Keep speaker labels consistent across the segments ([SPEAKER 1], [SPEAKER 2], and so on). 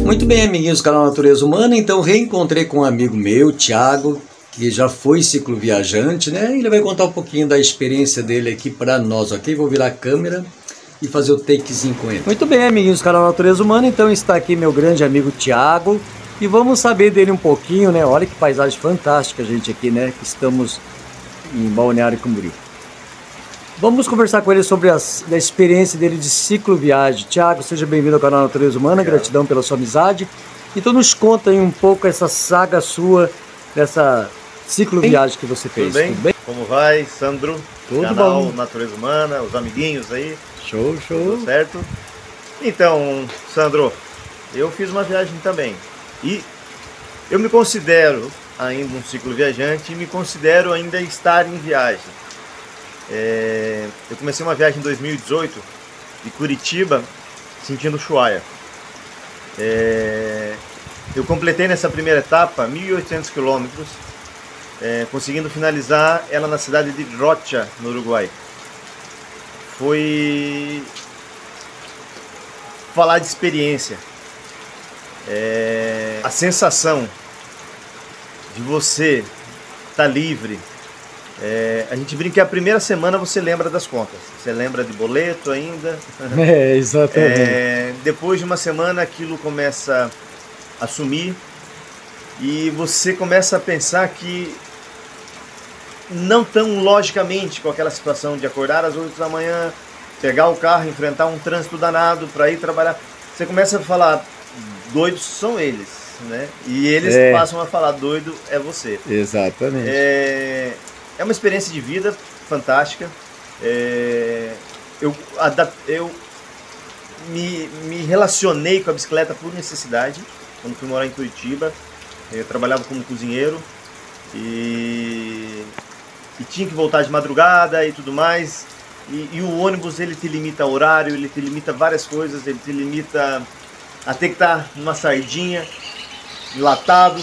[SPEAKER 1] Muito bem, amiguinhos do canal Natureza Humana, então reencontrei com um amigo meu, Thiago, que já foi cicloviajante, né? Ele vai contar um pouquinho da experiência dele aqui para nós, ok? Vou virar a câmera e fazer o takezinho com ele. Muito bem, amiguinhos do canal Natureza Humana, então está aqui meu grande amigo Thiago e vamos saber dele um pouquinho, né? Olha que paisagem fantástica, gente, aqui, né? Que estamos em Balneário Camboriú. Vamos conversar com ele sobre a experiência dele de cicloviagem. Thiago, seja bem-vindo ao canal Natureza Humana, gratidão pela sua amizade. Então nos conta aí um pouco essa saga sua, dessa cicloviagem que você fez.
[SPEAKER 2] Tudo bem? Como vai, Sandro?
[SPEAKER 1] Tudo
[SPEAKER 2] canal
[SPEAKER 1] bom.
[SPEAKER 2] Natureza Humana, os amiguinhos aí.
[SPEAKER 1] Show, show.
[SPEAKER 2] Tudo certo? Então, Sandro, eu fiz uma viagem também. E eu me considero ainda um cicloviajante e me considero ainda estar em viagem. Eu comecei uma viagem em 2018 de Curitiba, sentindo Ushuaia. Eu completei nessa primeira etapa 1.800 quilômetros, conseguindo finalizar ela na cidade de Rocha, no Uruguai. Foi falar de experiência, a sensação de você estar livre. A gente brinca que a primeira semana você lembra das contas, você lembra de boleto ainda.
[SPEAKER 1] Exatamente.
[SPEAKER 2] Depois de uma semana aquilo começa a sumir e você começa a pensar que não tão logicamente com aquela situação de acordar às 8 da manhã, pegar o carro, enfrentar um trânsito danado para ir trabalhar. Você começa a falar, doidos são eles, né? E eles passam a falar, doido é você.
[SPEAKER 1] Exatamente.
[SPEAKER 2] É uma experiência de vida fantástica. Eu me relacionei com a bicicleta por necessidade. Quando fui morar em Curitiba, eu trabalhava como cozinheiro e tinha que voltar de madrugada e tudo mais. E o ônibus, ele te limita horário, ele te limita várias coisas, ele te limita a ter que estar numa sardinha, enlatado.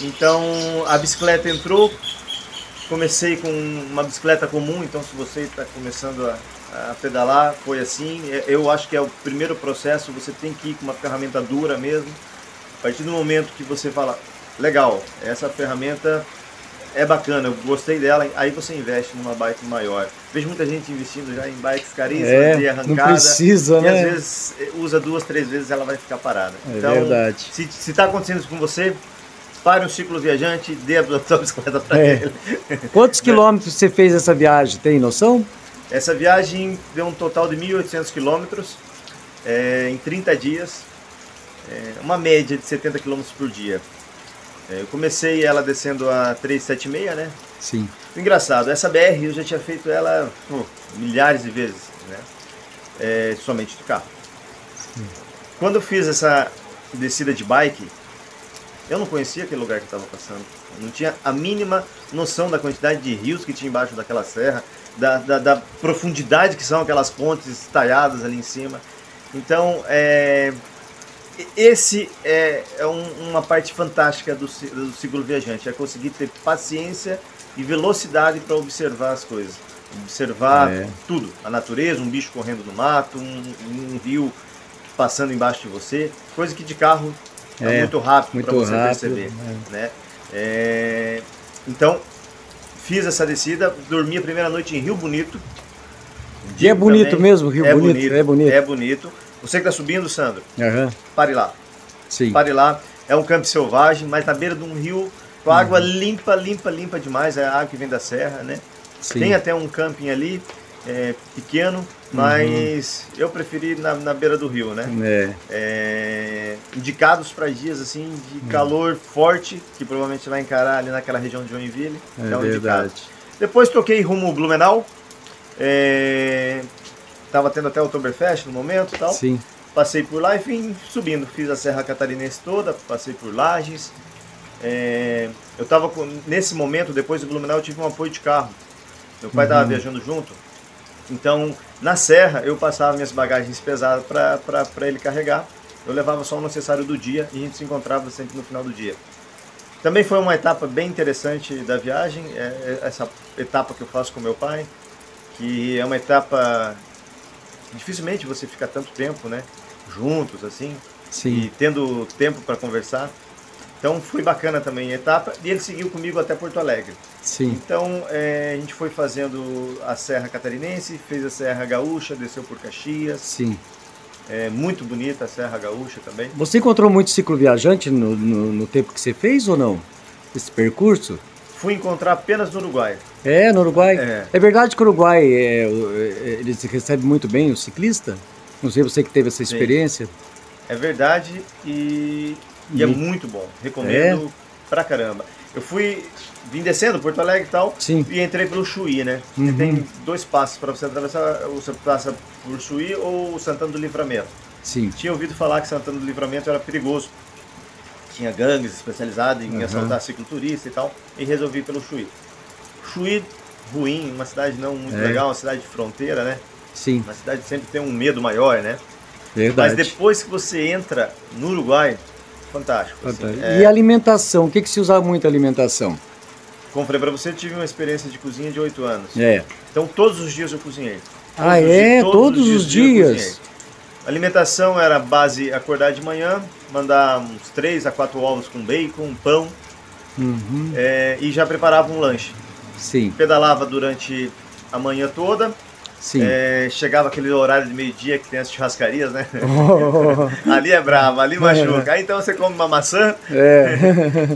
[SPEAKER 2] Então a bicicleta entrou. Comecei com uma bicicleta comum, então se você está começando a pedalar, foi assim. Eu acho que é o primeiro processo, você tem que ir com uma ferramenta dura mesmo. A partir do momento que você fala, legal, essa ferramenta é bacana, eu gostei dela, aí você investe numa bike maior. Vejo muita gente investindo já em bikes caríssimas de arrancada.
[SPEAKER 1] Não precisa,
[SPEAKER 2] e
[SPEAKER 1] né?
[SPEAKER 2] às vezes usa 2, 3 vezes ela vai ficar parada. Então,
[SPEAKER 1] verdade.
[SPEAKER 2] Se está acontecendo isso com você, pare um cicloviajante, dê a sua bicicleta para ele.
[SPEAKER 1] Quantos quilômetros você fez essa viagem? Tem noção?
[SPEAKER 2] Essa viagem deu um total de 1.800 quilômetros em 30 dias, uma média de 70 quilômetros por dia. Eu comecei ela descendo a 376, né?
[SPEAKER 1] Sim.
[SPEAKER 2] Engraçado, essa BR eu já tinha feito ela milhares de vezes, né? Somente de carro. Sim. Quando eu fiz essa descida de bike, eu não conhecia aquele lugar que estava passando. Eu não tinha a mínima noção da quantidade de rios que tinha embaixo daquela serra, da profundidade que são aquelas pontes talhadas ali em cima. Então, esse é uma parte fantástica do cicloviajante, é conseguir ter paciência e velocidade para observar as coisas. Observar tudo, a natureza, um bicho correndo no mato, um rio passando embaixo de você, coisa que de carro é muito rápido para você perceber, né? Então, fiz essa descida, dormi a primeira noite em Rio Bonito.
[SPEAKER 1] E é bonito também, mesmo, Rio Bonito? É bonito.
[SPEAKER 2] É bonito. Você que está subindo, Sandro, pare lá.
[SPEAKER 1] Sim.
[SPEAKER 2] Pare lá. É um campo selvagem, mas na beira de um rio, com água limpa, limpa, limpa demais. É a água que vem da serra, né? Sim. Tem até um camping ali, pequeno, mas eu preferi na beira do rio, né? Indicados para dias assim de calor forte, que provavelmente você vai encarar ali naquela região de Joinville. Então, indicado. Depois troquei rumo Blumenau. Tava tendo até o Oktoberfest no momento e tal.
[SPEAKER 1] Sim.
[SPEAKER 2] Passei por lá e vim subindo. Fiz a Serra Catarinense toda, passei por Lages. Eu tava nesse momento, depois do Blumenau, eu tive um apoio de carro. Meu pai estava viajando junto. Então, na serra, eu passava minhas bagagens pesadas para ele carregar. Eu levava só o necessário do dia e a gente se encontrava sempre no final do dia. Também foi uma etapa bem interessante da viagem, essa etapa que eu faço com meu pai, que é uma etapa dificilmente você fica tanto tempo, né, juntos assim.
[SPEAKER 1] Sim.
[SPEAKER 2] e tendo tempo para conversar. Então foi bacana também a etapa, e ele seguiu comigo até Porto Alegre.
[SPEAKER 1] Sim.
[SPEAKER 2] Então a gente foi fazendo a Serra Catarinense, fez a Serra Gaúcha, desceu por Caxias.
[SPEAKER 1] Sim.
[SPEAKER 2] É muito bonita a Serra Gaúcha também.
[SPEAKER 1] Você encontrou muito cicloviajante no tempo que você fez ou não? Esse percurso?
[SPEAKER 2] Fui encontrar apenas no Uruguai.
[SPEAKER 1] No Uruguai?
[SPEAKER 2] É
[SPEAKER 1] verdade que o Uruguai, eles recebem muito bem o ciclista? Não sei, você que teve essa experiência.
[SPEAKER 2] É verdade e é muito bom. Recomendo pra caramba. Eu vim descendo Porto Alegre e tal,
[SPEAKER 1] Sim.
[SPEAKER 2] e entrei pelo Chuí, né? Tem 2 passos para você atravessar, você passa por Chuí ou Santana do Livramento.
[SPEAKER 1] Sim.
[SPEAKER 2] Tinha ouvido falar que Santana do Livramento era perigoso. Tinha gangues especializadas em assaltar cicloturista e tal, e resolvi ir pelo Chuí. Chuí, ruim, uma cidade não muito legal, uma cidade de fronteira, né?
[SPEAKER 1] Sim.
[SPEAKER 2] Uma cidade que sempre tem um medo maior, né?
[SPEAKER 1] Verdade.
[SPEAKER 2] Mas depois que você entra no Uruguai, fantástico. Assim,
[SPEAKER 1] E a alimentação? O que se usa muito a alimentação?
[SPEAKER 2] Como falei pra você, eu tive uma experiência de cozinha de 8 anos. Então todos os dias eu cozinhei.
[SPEAKER 1] Todos os dias?
[SPEAKER 2] A alimentação era base acordar de manhã, mandar uns 3 a 4 ovos com bacon, pão, e já preparava um lanche.
[SPEAKER 1] Sim.
[SPEAKER 2] Pedalava durante a manhã toda.
[SPEAKER 1] Sim.
[SPEAKER 2] Chegava aquele horário de meio-dia que tem as churrascarias, né? Ali é bravo, ali machuca. Aí então você come uma maçã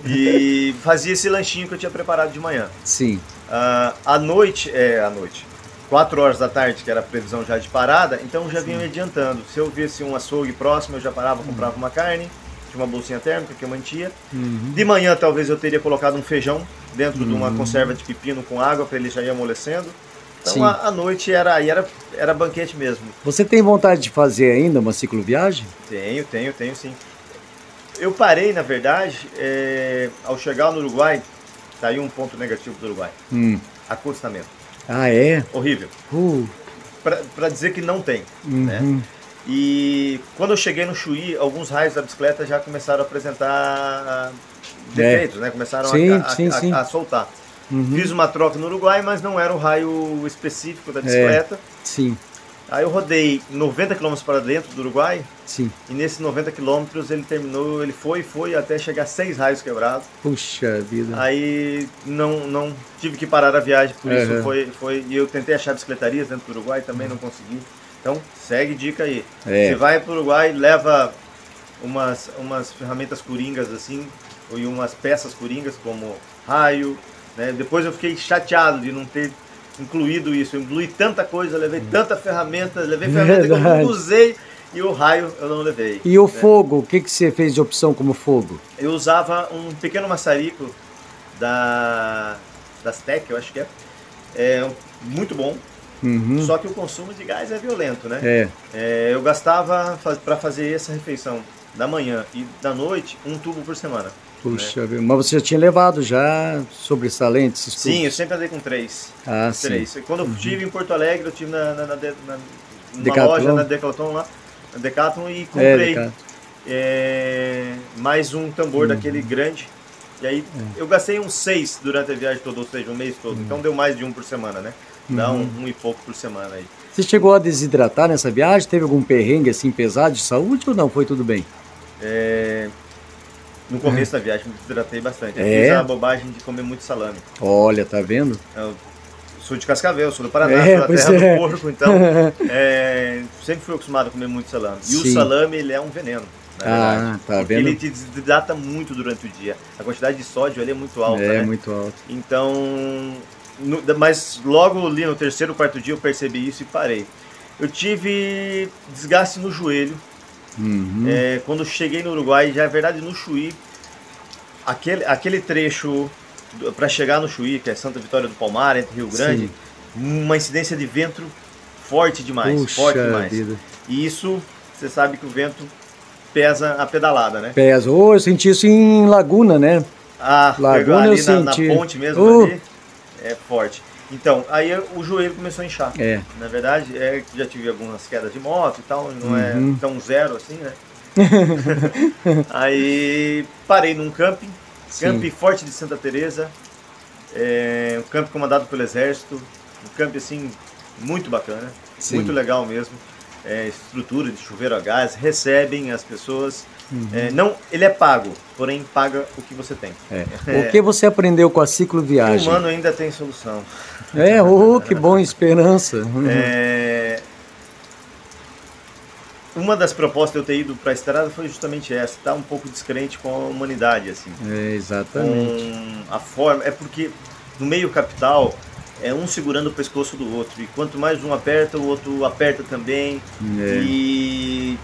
[SPEAKER 2] e fazia esse lanchinho que eu tinha preparado de manhã.
[SPEAKER 1] Sim.
[SPEAKER 2] À noite, 4 horas da tarde, que era a previsão já de parada, então eu já vinha me adiantando. Se eu visse um açougue próximo, eu já parava, comprava uma carne, tinha uma bolsinha térmica que eu mantia. De manhã talvez eu teria colocado um feijão dentro de uma conserva de pepino com água para ele já ir amolecendo. Então a noite era banquete mesmo.
[SPEAKER 1] Você tem vontade de fazer ainda uma cicloviagem?
[SPEAKER 2] Tenho sim. Eu parei, na verdade, ao chegar no Uruguai, tá aí um ponto negativo do Uruguai. Acostamento. Horrível. Pra dizer que não tem, né? E quando eu cheguei no Chuí, alguns raios da bicicleta já começaram a apresentar defeitos, né? Começaram a soltar. Fiz uma troca no Uruguai, mas não era o raio específico da bicicleta.
[SPEAKER 1] Sim.
[SPEAKER 2] Aí eu rodei 90 km para dentro do Uruguai.
[SPEAKER 1] Sim.
[SPEAKER 2] E nesses 90 km ele terminou, ele foi até chegar a 6 raios quebrados.
[SPEAKER 1] Puxa vida.
[SPEAKER 2] Aí não tive que parar a viagem, por isso foi. E eu tentei achar bicicletarias dentro do Uruguai, também não consegui. Então segue dica aí. Você vai para o Uruguai, leva umas ferramentas coringas assim, e umas peças coringas como raio, né? Depois eu fiquei chateado de não ter incluído isso. Eu incluí tanta coisa, levei tanta ferramenta, que eu não usei, e o raio eu não levei.
[SPEAKER 1] E o fogo, o que você fez de opção como fogo?
[SPEAKER 2] Eu usava um pequeno maçarico das Tech, eu acho que muito bom. Só que o consumo de gás é violento, né? Eu gastava para fazer essa refeição da manhã e da noite, um tubo por semana.
[SPEAKER 1] Puxa, mas você já tinha levado já sobressalentes?
[SPEAKER 2] Sim, eu sempre andei com 3.
[SPEAKER 1] Sim.
[SPEAKER 2] Quando eu estive em Porto Alegre, eu estive numa loja, na Decathlon lá, na Decathlon, e comprei mais um tambor daquele grande. E aí eu gastei uns 6 durante a viagem toda, ou seja, um mês todo. Então deu mais de um por semana, né? Dá um e pouco por semana aí.
[SPEAKER 1] Você chegou a desidratar nessa viagem? Teve algum perrengue assim pesado de saúde ou não? Foi tudo bem?
[SPEAKER 2] No começo da viagem me desidratei bastante. Eu fiz a bobagem de comer muito salame.
[SPEAKER 1] Olha, tá vendo?
[SPEAKER 2] Eu sou de Cascavel, sou do Paraná, sou da terra do porco, então sempre fui acostumado a comer muito salame. E o salame, ele é um veneno, na verdade.
[SPEAKER 1] Tá
[SPEAKER 2] porque
[SPEAKER 1] vendo?
[SPEAKER 2] ele te desidrata muito durante o dia. A quantidade de sódio ali é muito alta, né?
[SPEAKER 1] Muito alta.
[SPEAKER 2] Então, mas logo ali no 3º, 4º dia eu percebi isso e parei. Eu tive desgaste no joelho. Quando cheguei no Uruguai, já é verdade, no Chuí, aquele trecho para chegar no Chuí, que é Santa Vitória do Palmar, entre Rio Grande, uma incidência de vento forte demais. Forte demais. E isso, você sabe que o vento pesa a pedalada, né?
[SPEAKER 1] Pesa. Eu senti isso em Laguna, né?
[SPEAKER 2] Laguna ali na ponte mesmo, ali, é forte. Então, aí o joelho começou a inchar. Na verdade, já tive algumas quedas de moto e tal, não é tão zero assim, né? Aí parei num camping forte de Santa Teresa, um camping comandado pelo Exército, um camping assim, muito bacana, muito legal mesmo. estrutura de chuveiro a gás, recebem as pessoas. Não, ele é pago, porém paga o que você tem.
[SPEAKER 1] O que você aprendeu com a cicloviagem?
[SPEAKER 2] O humano ainda tem solução.
[SPEAKER 1] Que bom, esperança.
[SPEAKER 2] Uma das propostas de eu ter ido para a estrada foi justamente essa, estar um pouco descrente com a humanidade, assim.
[SPEAKER 1] Exatamente.
[SPEAKER 2] Com a forma, porque no meio capital é um segurando o pescoço do outro, e quanto mais um aperta, o outro aperta também, e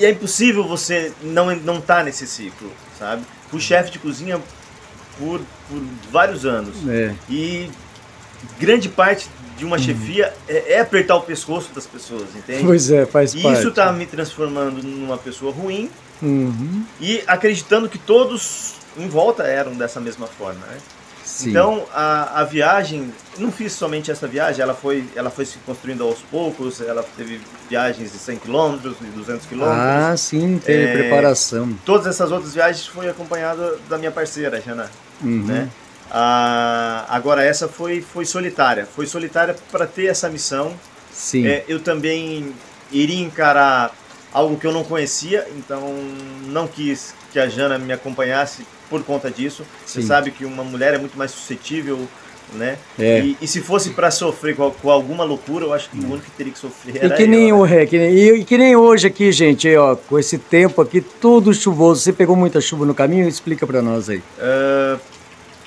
[SPEAKER 2] é impossível você não tá nesse ciclo, sabe? Fui chefe de cozinha por vários anos, e grande parte de uma chefia é apertar o pescoço das pessoas, entende?
[SPEAKER 1] Pois é, faz parte.
[SPEAKER 2] E isso tá me transformando numa pessoa ruim, e acreditando que todos em volta eram dessa mesma forma, né?
[SPEAKER 1] Sim.
[SPEAKER 2] Então a viagem, não fiz somente essa viagem, ela foi se construindo aos poucos, ela teve viagens de 100 km, de 200 km.
[SPEAKER 1] Sim, teve preparação.
[SPEAKER 2] Todas essas outras viagens foi acompanhada da minha parceira, Jana, né? Agora essa foi solitária para ter essa missão.
[SPEAKER 1] Sim.
[SPEAKER 2] Eu também iria encarar algo que eu não conhecia, então não quis que a Jana me acompanhasse por conta disso. Sim. Você sabe que uma mulher é muito mais suscetível, né? E se fosse para sofrer com alguma loucura, eu acho que o único que teria que sofrer era
[SPEAKER 1] que nem hoje aqui, gente, ó, com esse tempo aqui, tudo chuvoso. Você pegou muita chuva no caminho? Explica para nós aí.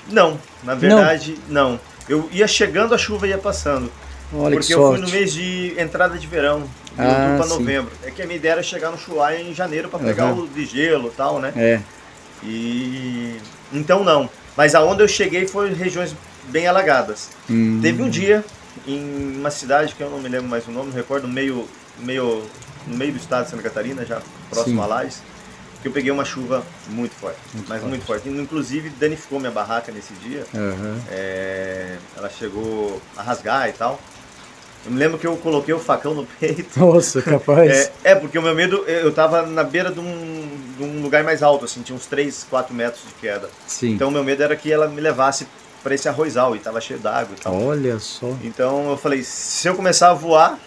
[SPEAKER 2] Não, na verdade, não. Eu ia chegando, a chuva ia passando.
[SPEAKER 1] Olha,
[SPEAKER 2] porque eu fui no mês de entrada de verão, de outubro para novembro. É que a minha ideia era chegar no Chuaia em janeiro para pegar o de gelo e tal, né? Então não. Mas aonde eu cheguei foi regiões bem alagadas. Teve um dia em uma cidade que eu não me lembro mais o nome, não recordo, no meio do estado de Santa Catarina, já próximo a Lages, que eu peguei uma chuva muito forte, muito forte. Inclusive danificou minha barraca nesse dia. Ela chegou a rasgar e tal. Eu me lembro que eu coloquei o facão no peito.
[SPEAKER 1] Nossa, capaz.
[SPEAKER 2] Porque o meu medo, eu tava na beira de um lugar mais alto, assim, tinha uns 3, 4 metros de queda.
[SPEAKER 1] Sim.
[SPEAKER 2] Então o meu medo era que ela me levasse para esse arrozal, e tava cheio d'água e tal.
[SPEAKER 1] Olha só.
[SPEAKER 2] Então eu falei, se eu começar a voar,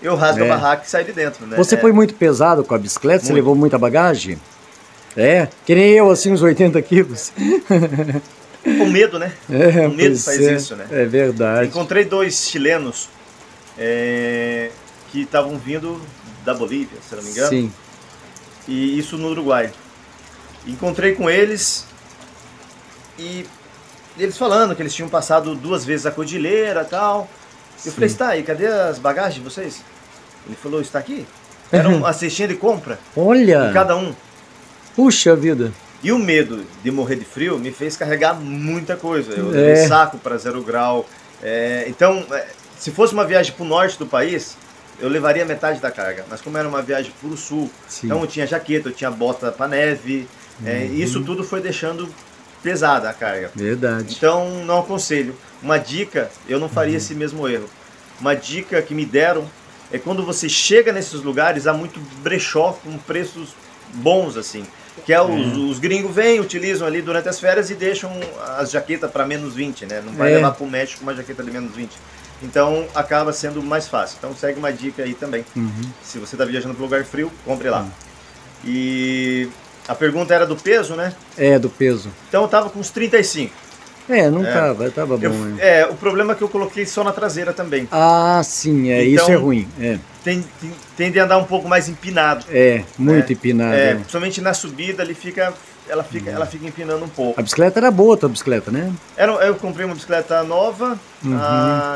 [SPEAKER 2] eu rasgo a barraca e saio de dentro, né?
[SPEAKER 1] Você foi muito pesado com a bicicleta? Muito. Você levou muita bagagem? Que nem eu, assim, uns 80 quilos.
[SPEAKER 2] O medo, né? O medo faz isso, né?
[SPEAKER 1] É verdade.
[SPEAKER 2] Encontrei 2 chilenos que estavam vindo da Bolívia, se não me engano.
[SPEAKER 1] Sim.
[SPEAKER 2] E isso no Uruguai. Encontrei com eles e eles falando que eles tinham passado 2 vezes a cordilheira e tal. Eu falei, está aí, cadê as bagagens de vocês? Ele falou, está aqui. Era uma cestinha de compra.
[SPEAKER 1] Olha!
[SPEAKER 2] De cada um.
[SPEAKER 1] Puxa vida!
[SPEAKER 2] E o medo de morrer de frio me fez carregar muita coisa. Eu levei saco para 0 grau. Então, se fosse uma viagem para o norte do país, eu levaria metade da carga. Mas como era uma viagem para o sul, então eu tinha jaqueta, eu tinha bota para neve. Isso tudo foi deixando pesada a carga.
[SPEAKER 1] Verdade.
[SPEAKER 2] Então, não aconselho. Uma dica, eu não faria esse mesmo erro. Uma dica que me deram é quando você chega nesses lugares, há muito brechó com preços bons, assim. Que os gringos vêm, utilizam ali durante as férias e deixam as jaquetas para menos 20, né? Não vai levar para o México uma jaqueta de menos 20. Então acaba sendo mais fácil. Então segue uma dica aí também. Se você está viajando para um lugar frio, compre lá. E a pergunta era do peso, né?
[SPEAKER 1] Do peso.
[SPEAKER 2] Então eu tava com uns 35.
[SPEAKER 1] Tava bom.
[SPEAKER 2] O problema é que eu coloquei só na traseira também.
[SPEAKER 1] Sim,
[SPEAKER 2] então,
[SPEAKER 1] isso é ruim.
[SPEAKER 2] Tende a andar um pouco mais empinado.
[SPEAKER 1] Muito empinado.
[SPEAKER 2] Principalmente na subida, ela fica empinando um pouco.
[SPEAKER 1] A bicicleta era boa, a tua bicicleta, né?
[SPEAKER 2] Eu comprei uma bicicleta nova,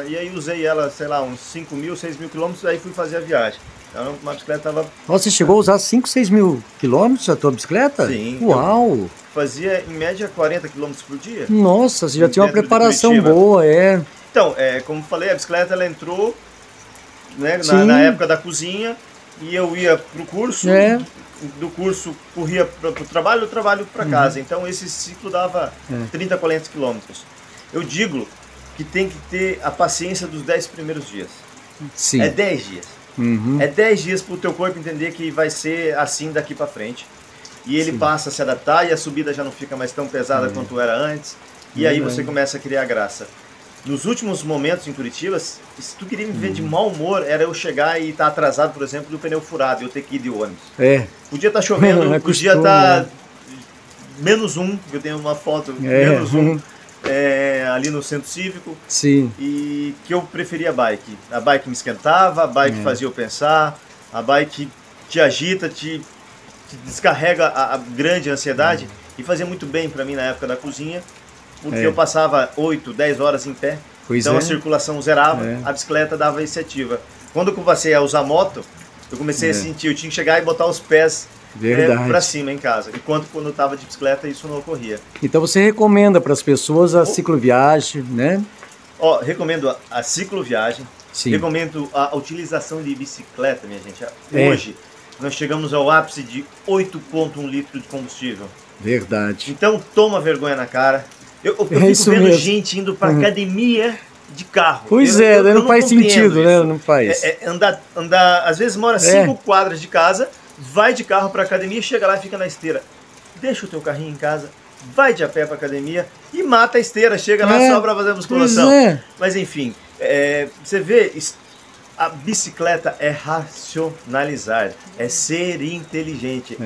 [SPEAKER 2] e aí usei ela, sei lá, uns 5.000, 6.000 quilômetros, aí fui fazer a viagem. Então uma bicicleta tava...
[SPEAKER 1] Você chegou a usar 5, 6 mil quilômetros a tua bicicleta?
[SPEAKER 2] Sim.
[SPEAKER 1] Uau!
[SPEAKER 2] Fazia em média 40 quilômetros por dia.
[SPEAKER 1] Nossa, você já tinha uma preparação boa,
[SPEAKER 2] Então, como falei, a bicicleta ela entrou, né, na época da cozinha, e eu ia pro curso, do curso corria pro trabalho, do trabalho para casa. Então esse ciclo dava 30, 40 quilômetros. Eu digo que tem que ter a paciência dos 10 primeiros dias.
[SPEAKER 1] Sim.
[SPEAKER 2] É 10 dias. É 10 dias para o teu corpo entender que vai ser assim daqui para frente. E ele passa a se adaptar e a subida já não fica mais tão pesada quanto era antes. E aí você começa a criar graça. nos últimos momentos em Curitiba, se tu queria me ver de mau humor, era eu chegar e estar atrasado, por exemplo, do pneu furado, eu ter que ir de ônibus. Podia estar chovendo, podia estar -1, eu tenho uma foto, -1, ali no centro cívico.
[SPEAKER 1] Sim.
[SPEAKER 2] E que eu preferia a bike. A bike me esquentava, a bike fazia eu pensar, a bike te agita, te descarrega a grande ansiedade e fazia muito bem para mim na época da cozinha, porque eu passava 8, 10 horas em pé, então a circulação zerava, a bicicleta dava iniciativa. Quando eu passei a usar moto, eu comecei a sentir, eu tinha que chegar e botar os pés para cima em casa, enquanto quando eu estava de bicicleta isso não ocorria.
[SPEAKER 1] Então você recomenda para as pessoas a cicloviagem, né?
[SPEAKER 2] Recomendo a cicloviagem, recomendo a utilização de bicicleta, minha gente. Hoje nós chegamos ao ápice de 8,1 litros de combustível.
[SPEAKER 1] Verdade.
[SPEAKER 2] Então toma vergonha na cara. Eu fico vendo gente indo para academia de carro.
[SPEAKER 1] Pois não faz sentido, né? Não faz.
[SPEAKER 2] Andar, às vezes mora 5 quadras de casa, vai de carro para academia, chega lá e fica na esteira. Deixa o teu carrinho em casa, vai de a pé para academia e mata a esteira, chega lá só para fazer musculação. Mas enfim, você vê, a bicicleta é racionalizar, é ser inteligente,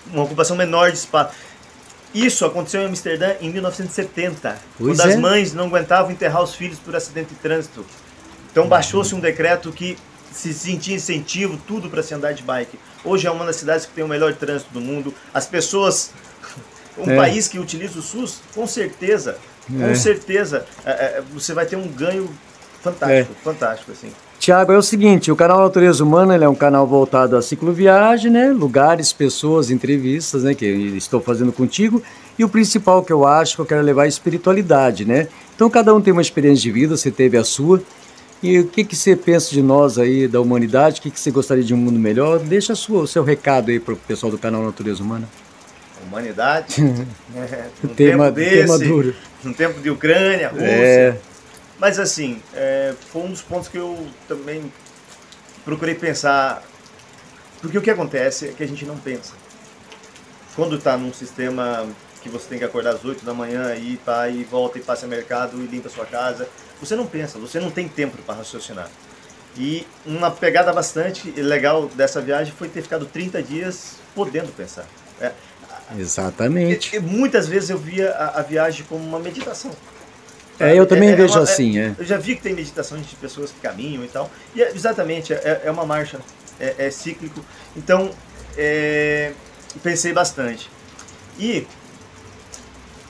[SPEAKER 2] uma ocupação menor de espaço. Isso aconteceu em Amsterdã em 1970, quando as mães não aguentavam enterrar os filhos por acidente de trânsito. Então baixou-se um decreto que se sentia incentivo, tudo para se andar de bike. Hoje é uma das cidades que tem o melhor trânsito do mundo. As pessoas, país que utiliza o SUS, com certeza, você vai ter um ganho fantástico, assim.
[SPEAKER 1] Tiago, é o seguinte, o canal Natureza Humana, ele é um canal voltado à cicloviagem, né? Lugares, pessoas, entrevistas, né? Que eu estou fazendo contigo. E o principal que eu acho que eu quero levar é a espiritualidade, né? Então cada um tem uma experiência de vida, você teve a sua. E o que você pensa de nós aí, da humanidade? O que você gostaria de um mundo melhor? Deixa o seu recado aí para o pessoal do canal Natureza Humana.
[SPEAKER 2] Humanidade,
[SPEAKER 1] tema duro.
[SPEAKER 2] No tempo de Ucrânia, Rússia. Mas assim, foi um dos pontos que eu também procurei pensar, porque o que acontece é que a gente não pensa. Quando está num sistema que você tem que acordar às 8 da manhã e volta e passa mercado e limpa a sua casa, você não pensa, você não tem tempo para raciocinar. E uma pegada bastante legal dessa viagem foi ter ficado 30 dias podendo pensar.
[SPEAKER 1] Exatamente.
[SPEAKER 2] Muitas vezes eu via a viagem como uma meditação.
[SPEAKER 1] Eu também vejo assim,
[SPEAKER 2] Eu já vi que tem meditações de pessoas que caminham e tal. E exatamente, é uma marcha, é cíclico. Então, pensei bastante. E,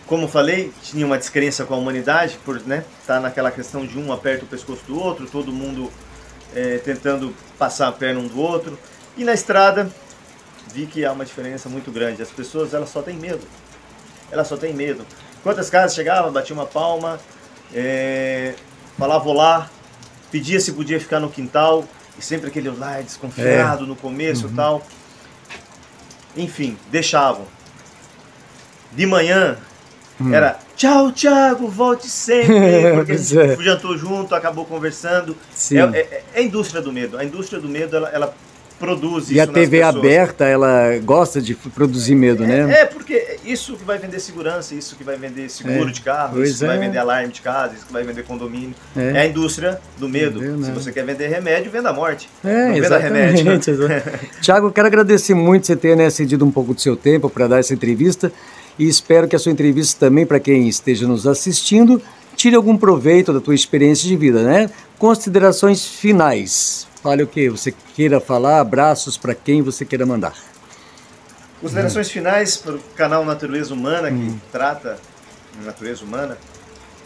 [SPEAKER 2] como falei, tinha uma descrença com a humanidade, por tá naquela questão de um aperta o pescoço do outro, todo mundo tentando passar a perna um do outro. E na estrada, vi que há uma diferença muito grande. As pessoas, elas só têm medo. Elas só têm medo. Quantas casas chegava, batia uma palma, falava olá, pedia se podia ficar no quintal, e sempre aquele olá desconfiado no começo e tal. Enfim, deixavam. De manhã, era tchau, Thiago, volte sempre, porque a gente jantou junto, acabou conversando. É a indústria do medo. A indústria do medo, ela produz isso.
[SPEAKER 1] E a TV aberta, ela gosta de produzir medo, né?
[SPEAKER 2] Porque isso que vai vender segurança, isso que vai vender seguro de carro, isso que vai vender alarme de casa, isso que vai vender condomínio. É a indústria do medo. Se você quer vender remédio, venda a morte. Não venda remédio.
[SPEAKER 1] Tiago, eu quero agradecer muito você ter cedido um pouco do seu tempo para dar essa entrevista e espero que a sua entrevista também, para quem esteja nos assistindo, tire algum proveito da tua experiência de vida, né? Considerações finais. Fale o que você queira falar, abraços para quem você queira mandar.
[SPEAKER 2] Considerações finais para o canal Natureza Humana, que trata de natureza humana,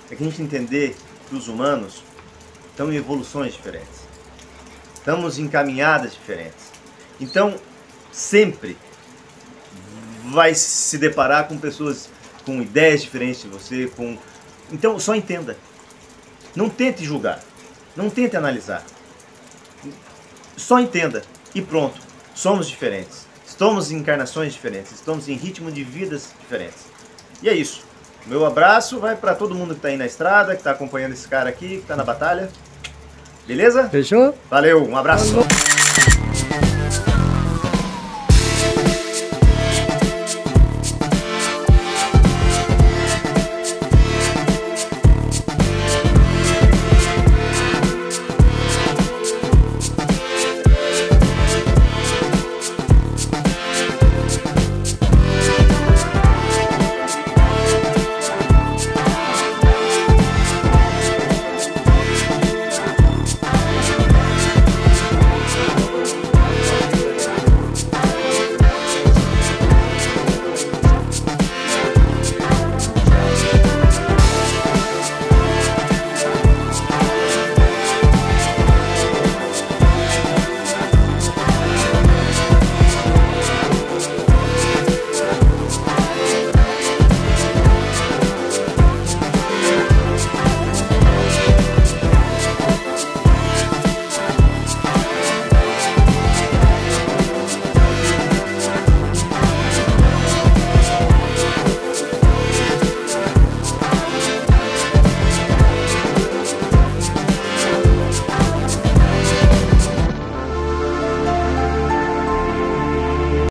[SPEAKER 2] é que a gente entender que os humanos estão em evoluções diferentes. Estamos em caminhadas diferentes. Então, sempre vai se deparar com pessoas com ideias diferentes de você. Então, só entenda. Não tente julgar. Não tente analisar. Só entenda e pronto, somos diferentes, estamos em encarnações diferentes, estamos em ritmo de vidas diferentes. E é isso. Meu abraço vai para todo mundo que está aí na estrada, que está acompanhando esse cara aqui, que está na batalha. Beleza?
[SPEAKER 1] Fechou?
[SPEAKER 2] Valeu, um abraço.